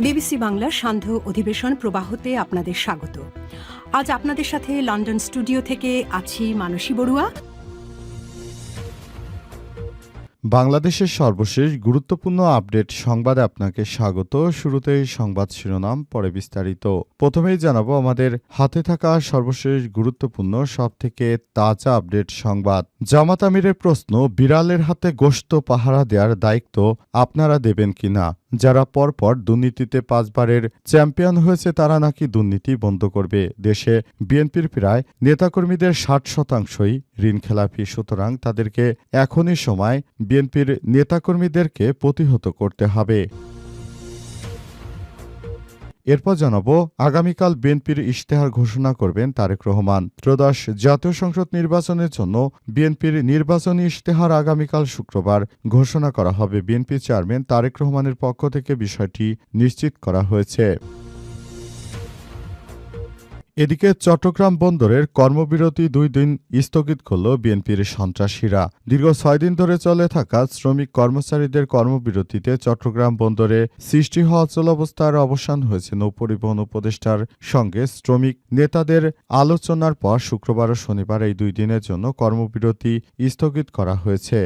BBC বাংলার সান্ধ্য অধিবেশন প্রবাহতে আপনাদের স্বাগত। আজ আপনাদের সাথে লন্ডন স্টুডিও থেকে আছি মানসী বড়ুয়া। বাংলাদেশের সর্বশেষ গুরুত্বপূর্ণ আপডেট সংবাদে আপনাকে স্বাগত। শুরুতেই সংবাদ শিরোনাম, পরে বিস্তারিত। প্রথমেই জানাবো আমাদের হাতে থাকা সর্বশেষ গুরুত্বপূর্ণ সবথেকে তাজা আপডেট সংবাদ। জামাত আমিরের প্রশ্ন, বিড়ালের হাতে গোশত পাহারা দেওয়ার দায়িত্ব আপনারা দেবেন কিনা? যারা পরপর দুর্নীতিতে 5 বারের চ্যাম্পিয়ন হয়েছে তারা নাকি দুর্নীতি বন্ধ করবে। দেশে বিএনপির প্রায় নেতাকর্মীদের 60%ই ঋণখেলাপি, সুতরাং তাদেরকে এখনই সময় বিএনপির নেতাকর্মীদেরকে প্রতিহত করতে হবে। এরপর জানাবো, আগামীকাল বিএনপির ইশতেহার ঘোষণা করবেন তারেক রহমান। ত্রয়োদশ জাতীয় সংসদ নির্বাচনের জন্য বিএনপির নির্বাচনী ইশতেহার আগামীকাল শুক্রবার ঘোষণা করা হবে। বিএনপি চেয়ারম্যান তারেক রহমানের পক্ষ থেকে বিষয়টি নিশ্চিত করা হয়েছে। এদিকে চট্টগ্রাম বন্দরের কর্মবিরতি 2 দিন স্থগিত করল বিএনপির সন্ত্রাসীরা। দীর্ঘ 6 দিন ধরে চলে থাকা শ্রমিক কর্মচারীদের কর্মবিরতিতে চট্টগ্রাম বন্দরে সৃষ্টি হওয়া অচলাবস্থার অবসান হয়েছে। নৌপরিবহন উপদেষ্টার সঙ্গে শ্রমিক নেতাদের আলোচনার পর শুক্রবার ও শনিবার এই 2 দিনের জন্য কর্মবিরতি স্থগিত করা হয়েছে।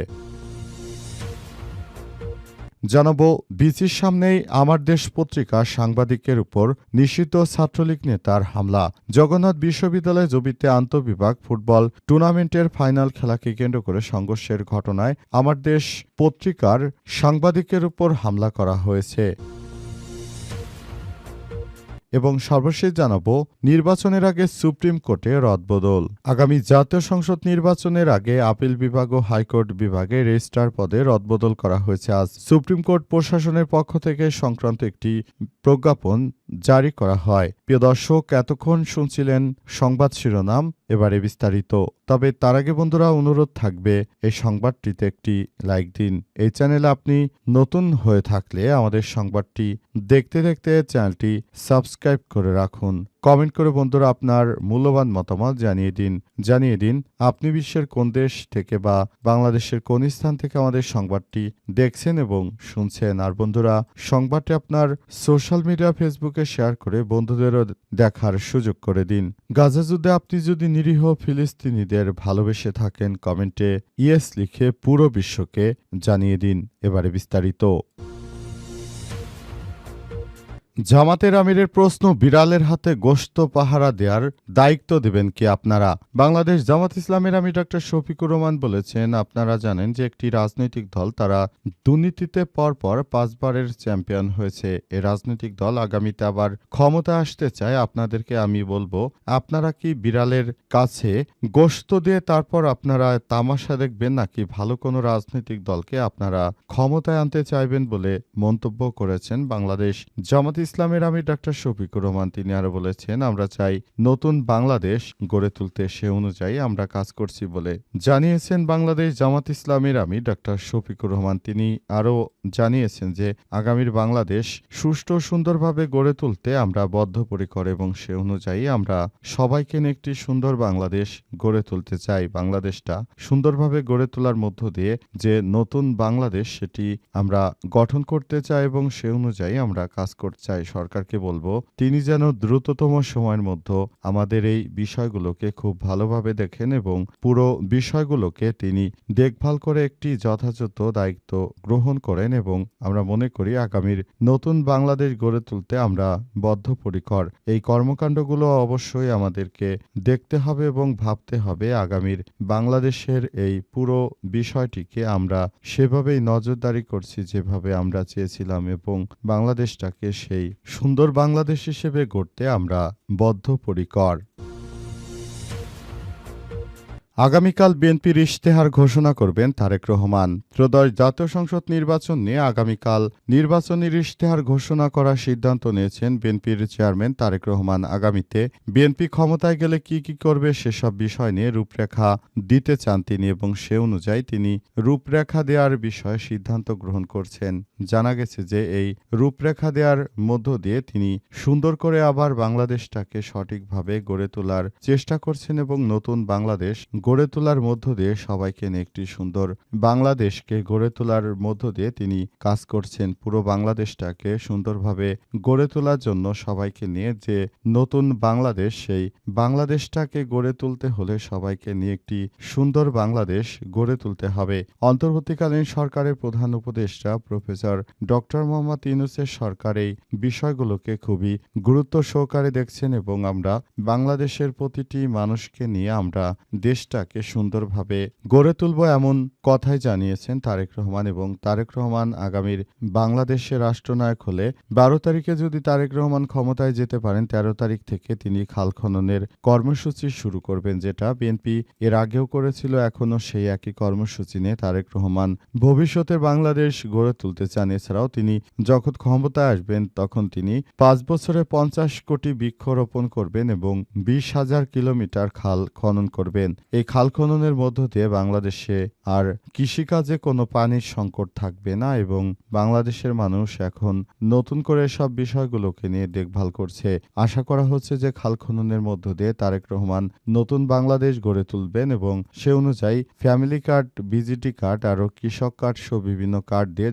জানাবো, বিসির সামনেই আমার দেশ পত্রিকা সাংবাদিকের উপর নিষিদ্ধ ছাত্রলীগ নেতার হামলা। জগন্নাথ বিশ্ববিদ্যালয়ে জবিতে আন্তঃবিভাগ ফুটবল টুর্নামেন্টের ফাইনাল খেলাকে কেন্দ্র করে সংঘর্ষের ঘটনায় আমার দেশ পত্রিকার সাংবাদিকের উপর হামলা করা হয়েছে। এবং সর্বশেষ জানাবো, নির্বাচনের আগে সুপ্রিম কোর্টে রদবদল। আগামী জাতীয় সংসদ নির্বাচনের আগে আপিল বিভাগ ও হাইকোর্ট বিভাগে রেজিস্ট্রার পদে রদবদল করা হয়েছে। আজ সুপ্রিম কোর্ট প্রশাসনের পক্ষ থেকে সংক্রান্ত একটি প্রজ্ঞাপন জারি করা হয়। প্রিয় দর্শক, এতক্ষণ শুনছিলেন সংবাদ শিরোনাম, এবারে বিস্তারিত। তবে তার আগে বন্ধুরা অনুরোধ থাকবে, এই সংবাদটিতে একটি লাইক দিন। এই চ্যানেলে আপনি নতুন হয়ে থাকলে আমাদের সংবাদটি দেখতে দেখতে চ্যানেলটি সাবস্ক্রাইব করে রাখুন। কমেন্ট করে বন্ধুরা আপনার মূল্যবান মতামত জানিয়ে দিন আপনি বিশ্বের কোন দেশ থেকে বা বাংলাদেশের কোন স্থান থেকে আমাদের সংবাদটি দেখছেন এবং শুনছেন। আর বন্ধুরা, সংবাদটি আপনার সোশ্যাল মিডিয়া ফেসবুকে শেয়ার করে বন্ধুদেরও দেখার সুযোগ করে দিন। গাজা যুদ্ধে আপনি যদি নিরীহ ফিলিস্তিনিদের ভালোবেসে থাকেন, কমেন্টে ইয়েস লিখে পুরো বিশ্বকে জানিয়ে দিন। এবারে বিস্তারিত। জামাতের আমিরের প্রশ্ন, বিড়ালের হাতে গোশত পাহারা দেওয়ার দায়িত্ব দেবেন কি আপনারা? বাংলাদেশ জামাত ইসলামের আমির ডক্টর শফিকুর রহমান বলেছেন, আপনারা জানেন যে একটি রাজনৈতিক দল তারা দুর্নীতিতে পরপর 5 বারের চ্যাম্পিয়ন হয়েছে। এ রাজনৈতিক দল আগামীতে আবার ক্ষমতা আসতে চায়। আপনাদেরকে আমি বলবো, আপনারা কি বিড়ালের কাছে গোশত দিয়ে তারপর আপনারা তামাশা দেখবেন, নাকি ভালো কোনো রাজনৈতিক দলকে আপনারা ক্ষমতায় আনতে চাইবেন বলে মন্তব্য করেছেন বাংলাদেশ জামাত ইসলামের আমির ডক্টর শফিকুর রহমান। তিনি আরো বলেছেন, আমরা চাই নতুন বাংলাদেশ গড়ে তুলতে, সে অনুযায়ী আমরা কাজ করছি বলে জানিয়েছেন বাংলাদেশ জামাত ইসলামের আমির ডক্টর শফিকুর রহমান। তিনি আরো জানিয়েছেন যে আগামীর বাংলাদেশ সুষ্ঠু সুন্দরভাবে গড়ে তুলতে আমরা বদ্ধপরিকর এবং সে অনুযায়ী আমরা সবাইকে নিয়ে একটি সুন্দর বাংলাদেশ গড়ে তুলতে চাই। বাংলাদেশটা সুন্দরভাবে গড়ে তোলার মধ্য দিয়ে যে নতুন বাংলাদেশ সেটি আমরা গঠন করতে চাই এবং সে অনুযায়ী আমরা কাজ করতে চাই। সরকারকে বলবো, তিনি যেন দ্রুততম সময়ের মধ্যে আমাদের এই বিষয়গুলোকে খুব ভালোভাবে দেখেন এবং পুরো বিষয়গুলোকে তিনি দেখভাল করে একটি যথাযথ দায়িত্ব গ্রহণ করেন। এবং আমরা মনে করি আগামীর নতুন বাংলাদেশ গড়ে তুলতে আমরা বদ্ধপরিকর। এই কর্মকাণ্ডগুলো অবশ্যই আমাদেরকে দেখতে হবে এবং ভাবতে হবে। আগামীর বাংলাদেশের এই পুরো বিষয়টিকে আমরা সেভাবেই নজরদারি করছি যেভাবে আমরা চেয়েছিলাম এবং বাংলাদেশটাকে সেই সুন্দর বাংলাদেশ হিসেবে গড়তে আমরা বদ্ধপরিকর। আগামীকাল বিএনপির ইশতেহার ঘোষণা করবেন তারেক রহমান। ত্রয়োদশ জাতীয় সংসদ নির্বাচন নিয়ে আগামীকাল নির্বাচনের ইশতেহার ঘোষণা করার সিদ্ধান্ত নিয়েছেন বিএনপির চেয়ারম্যান তারেক রহমান। আগামীতে বিএনপি ক্ষমতায় গেলে কি কি করবে সেসব বিষয় নিয়ে রূপরেখা দিতে চান তিনি এবং সে অনুযায়ী তিনি রূপরেখা দেওয়ার বিষয়ে সিদ্ধান্ত গ্রহণ করছেন। জানা গেছে যে এই রূপরেখা দেওয়ার মধ্য দিয়ে তিনি সুন্দর করে আবার বাংলাদেশটাকে সঠিকভাবে গড়ে তোলার চেষ্টা করছেন এবং নতুন বাংলাদেশ গড়ে তোলার মধ্য দিয়ে সবাইকে নিয়ে একটি সুন্দর বাংলাদেশকে গড়ে তোলার মধ্য দিয়ে তিনি কাজ করছেন। পুরো বাংলাদেশটাকে সুন্দরভাবে গড়ে তোলার জন্য সবাইকে নিয়ে যে নতুন বাংলাদেশ, সেই বাংলাদেশটাকে গড়ে তুলতে হলে সবাইকে নিয়ে একটি সুন্দর বাংলাদেশ গড়ে তুলতে হবে। অন্তর্বর্তীকালীন সরকারের প্রধান উপদেষ্টা প্রফেসর ডক্টর মোহাম্মদ ইউনূসের সরকার এই বিষয়গুলোকে খুবই গুরুত্ব সহকারে দেখছেন এবং আমরা বাংলাদেশের প্রতিটি মানুষকে নিয়ে আমরা দেশটাকে সুন্দরভাবে গড়ে তুলব এমন কথাই জানিয়েছেন তারেক রহমান। এবং তারেক রহমান আগামীর বাংলাদেশের রাষ্ট্রনায়ক হলে 12 তারিখে যদি তারেক রহমান ক্ষমতায় যেতে পারেন, 13 তারিখ থেকে তিনি খাল খননের কর্মসূচি শুরু করবেন, যেটা বিএনপি এর আগেও করেছিল। এখনও সেই একই কর্মসূচি নিয়ে তারেক রহমান ভবিষ্যতের বাংলাদেশ গড়ে তুলতে চান। এছাড়াও তিনি যখন ক্ষমতায় আসবেন তখন তিনি 5 বছরে 50 কোটি বৃক্ষরোপণ করবেন এবং 20,000 কিলোমিটার খাল খনন করবেন। এই খাল খননের মধ্য দিয়ে বাংলাদেশে আর কৃষিকাজে কোনো পানির সংকট থাকবে না এবং বাংলাদেশের মানুষ এখন নতুন করে সব বিষয়গুলোকে নিয়ে দেখভাল করছে। আশা করা হচ্ছে যে খাল খননের মধ্য দিয়ে তারেক রহমান নতুন বাংলাদেশ গড়ে তুলবেন এবং সে অনুযায়ী ফ্যামিলি কার্ড, বিজিটি কার্ড, আরও কৃষক কার্ড সহ বিভিন্ন কার্ড দিয়ে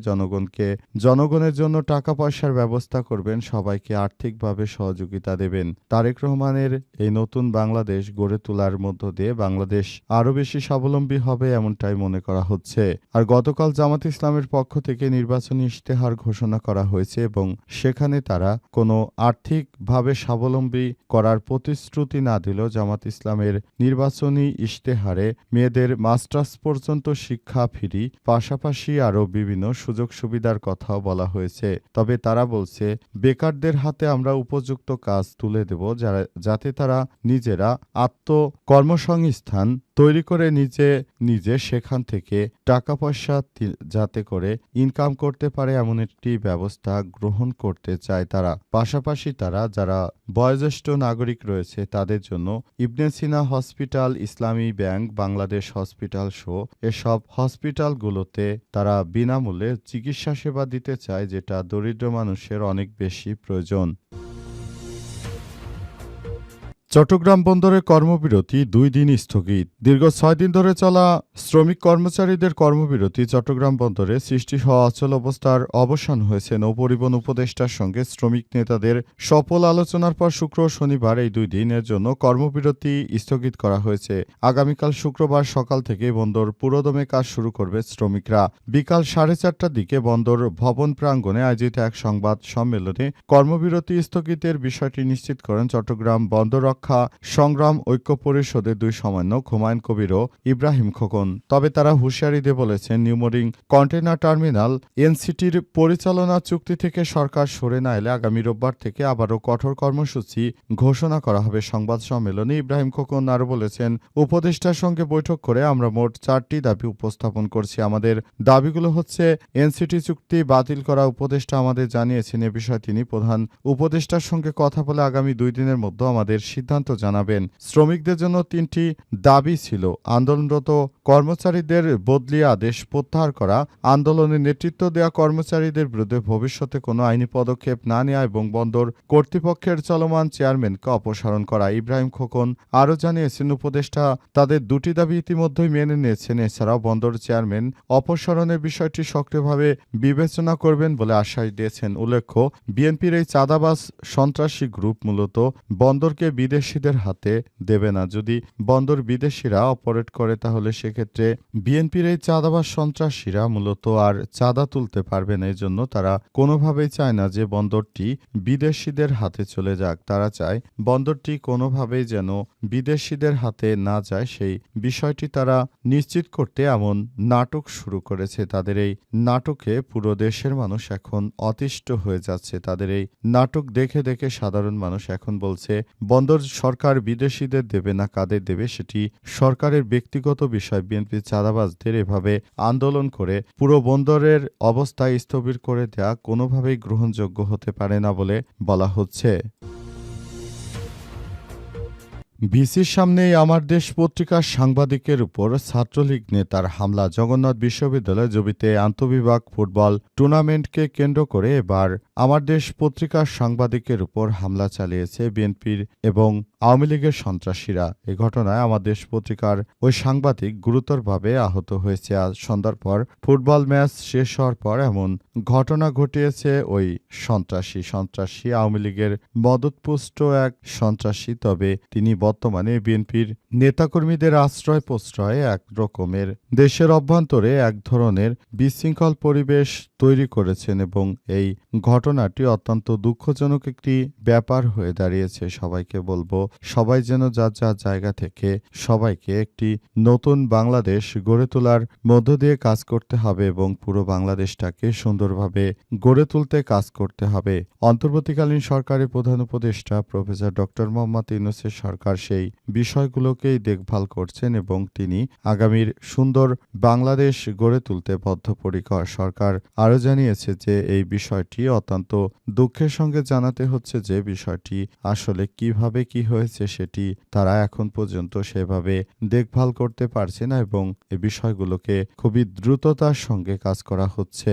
জনগণের জন্য টাকা পয়সার ব্যবস্থা করবেন, সবাইকে আর্থিকভাবে সহযোগিতা দেবেন। তারেক রহমানের এই নতুন বাংলাদেশ গড়ে তোলার মধ্য দিয়ে বাংলাদেশ আরও বেশি স্বাবলম্বী হবে এমনটাই মনে করা হচ্ছে। আর গতকাল জামাত ইসলামের পক্ষ থেকে নির্বাচনী ইশতেহার ঘোষণা করা হয়েছে এবং সেখানে তারা কোনো আর্থিকভাবে স্বাবলম্বী করার প্রতিশ্রুতি না দিলেও জামাত ইসলামের নির্বাচনী ইশতেহারে মেয়েদের মাস্টার্স পর্যন্ত শিক্ষা ফ্রি, পাশাপাশি আরও বিভিন্ন সুযোগ সুবিধার কথাও বলা হয়েছে। তবে তারা বলছে বেকারদের হাতে আমরা উপযুক্ত কাজ তুলে দেব যাতে তারা নিজেরা আত্মকর্মসংস্থান তৈরি করে নিজে সেখান থেকে টাকা পয়সা যাতে করে ইনকাম করতে পারে এমন একটি ব্যবস্থা গ্রহণ করতে চায় তারা। পাশাপাশি তারা যারা বয়োজ্যেষ্ঠ নাগরিক রয়েছে তাদের জন্য ইবনে সিনা হসপিটাল, ইসলামী ব্যাংক, বাংলাদেশ হসপিটাল সহ এসব হসপিটালগুলোতে তারা বিনামূল্যে চিকিৎসা সেবা দিতে চায়, যেটা দরিদ্র মানুষের অনেক বেশি প্রয়োজন। চট্টগ্রাম বন্দরে কর্মবিরতি 2 দিন স্থগিত। দীর্ঘ 6 দিন ধরে চলা শ্রমিক কর্মচারীদের কর্মবিরতি চট্টগ্রাম বন্দরে সৃষ্টি হওয়া অচল অবস্থার অবসান হয়েছে। নৌপরিবহন উপদেষ্টার সঙ্গে শ্রমিক নেতাদের সফল আলোচনার পর শুক্র ও শনিবার এই 2 দিনের জন্য কর্মবিরতি স্থগিত করা হয়েছে। আগামীকাল শুক্রবার সকাল থেকে বন্দর পুরোদমে কাজ শুরু করবে শ্রমিকরা। বিকাল 4:30টার দিকে বন্দর ভবন প্রাঙ্গণে আয়োজিত এক সংবাদ সম্মেলনে কর্মবিরতি স্থগিতের বিষয়টি নিশ্চিত করেন চট্টগ্রাম বন্দর সংগ্রাম ঐক্য পরিষদের 2 সমন্বয়ক হুমায়ুন কবির ও ইব্রাহিম খোকন। তবে তারা হুঁশিয়ারি দিয়ে বলেছেন, নিউমোরিং কন্টেইনার টার্মিনাল এনসিটির পরিচালনা চুক্তি থেকে সরকার সরে না এলে আগামী রোববার থেকে আবারও কঠোর কর্মসূচি ঘোষণা করা হবে। সংবাদ সম্মেলনে ইব্রাহিম খোকন আরও বলেছেন, উপদেষ্টার সঙ্গে বৈঠক করে আমরা মোট 4টি দাবি উপস্থাপন করছি। আমাদের দাবিগুলো হচ্ছে এনসিটি চুক্তি বাতিল করা। উপদেষ্টা আমাদের জানিয়েছেন এ বিষয়ে তিনি প্রধান উপদেষ্টার সঙ্গে কথা বলে আগামী 2 দিনের মধ্যে আমাদের সিদ্ধান্ত জানাবেন। শ্রমিকদের জন্য 3টি দাবি ছিল: আন্দোলনরত কর্মচারীদের বদলি আদেশ প্রত্যাহার করা, আন্দোলনে নেতৃত্ব দেওয়া কর্মচারীদের বিরুদ্ধে ভবিষ্যতে কোনো আইনি পদক্ষেপ না নেওয়া এবং বন্দর কর্তৃপক্ষের চলমান চেয়ারম্যানকে অপসারণ করা। ইব্রাহিম খোকন আরও জানিয়েছেন, উপদেষ্টা তাদের 2টি দাবি ইতিমধ্যেই মেনে নিয়েছেন। এছাড়াও বন্দর চেয়ারম্যান অপসারণের বিষয়টি সক্রিয়ভাবে বিবেচনা করবেন বলে আশ্বাস দিয়েছেন। উল্লেখ্য, বিএনপির এই চাঁদাবাজ সন্ত্রাসী গ্রুপ মূলত বন্দরকে বিদেশিদের হাতে দেবে না। যদি বন্দর বিদেশিরা অপারেট করে তাহলে সেক্ষেত্রে বিএনপির এই চাঁদাবাজ সন্ত্রাসীরা মূলত আর চাঁদা তুলতে পারবে না। এজন্য তারা কোনোভাবেই চায় না যে বন্দরটি বিদেশিদের হাতে চলে যাক। তারা চায় বন্দরটি কোনোভাবেই যেন বিদেশিদের হাতে না যায়, সেই বিষয়টি তারা নিশ্চিত করতে এমন নাটক শুরু করেছে। তাদের এই নাটকে পুরো দেশের মানুষ এখন অতিষ্ঠ হয়ে যাচ্ছে। তাদের এই নাটক দেখে দেখে সাধারণ মানুষ এখন বলছে, বন্দর সরকার বিদেশিদের দেবে না, কাদের দেবে সেটি সরকারের ব্যক্তিগত বিষয়। বিএনপি চাঁদাবাজদের এভাবে আন্দোলন করে পুরো বন্দরের অবস্থা স্থবির করে দেয়া কোনোভাবেই গ্রহণযোগ্য হতে পারে না বলে বলা হচ্ছে। ভিসির সামনেই আমার দেশ পত্রিকার সাংবাদিকের উপর ছাত্রলীগ নেতার হামলা। জগন্নাথ বিশ্ববিদ্যালয় জবিতে আন্তঃবিভাগ ফুটবল টুর্নামেন্টকে কেন্দ্র করে এবার আমার দেশ পত্রিকার সাংবাদিকের উপর হামলা চালিয়েছে বিএনপির এবং আওয়ামী লীগের সন্ত্রাসীরা। এ ঘটনায় আমার দেশ পত্রিকার ওই সাংবাদিক গুরুতরভাবে আহত হয়েছে। আজ সন্ধ্যার পর ফুটবল ম্যাচ শেষ হওয়ার পর এমন ঘটনা ঘটিয়েছে ওই সন্ত্রাসী আওয়ামী লীগের মদতপুষ্ট এক সন্ত্রাসী। তবে তিনি বর্তমানে বিএনপির নেতাকর্মীদের আশ্রয় প্রশ্রয় এক রকমের দেশের অভ্যন্তরে এক ধরনের বিশৃঙ্খল পরিবেশ তৈরি করেছেন এবং এই ঘটনাটি অত্যন্ত দুঃখজনক একটি ব্যাপার হয়ে দাঁড়িয়েছে। সবাইকে বলবো, সবাই যেন যার যার জায়গা থেকে সবাইকে একটি নতুন বাংলাদেশ গড়ে তোলার মধ্য দিয়ে কাজ করতে হবে এবং পুরো বাংলাদেশটাকে সুন্দরভাবে গড়ে তুলতে কাজ করতে হবে। অন্তর্বর্তীকালীন সরকারের প্রধান উপদেষ্টা প্রফেসর ডক্টর মোহাম্মদ ইউনূসের সরকার সেই বিষয়গুলোকেই দেখভাল করছেন এবং তিনি আগামীর সুন্দর বাংলাদেশ গড়ে তুলতে বদ্ধপরিকর। সরকার আরও জানিয়েছে যে এই বিষয়টি অত্যন্ত দুঃখের সঙ্গে জানাতে হচ্ছে যে বিষয়টি আসলে কিভাবে কি হয়েছে সেটি তারা এখন পর্যন্ত সেভাবে দেখভাল করতে পারছে না এবং এই বিষয়গুলোকে খুবই দ্রুততার সঙ্গে কাজ করা হচ্ছে।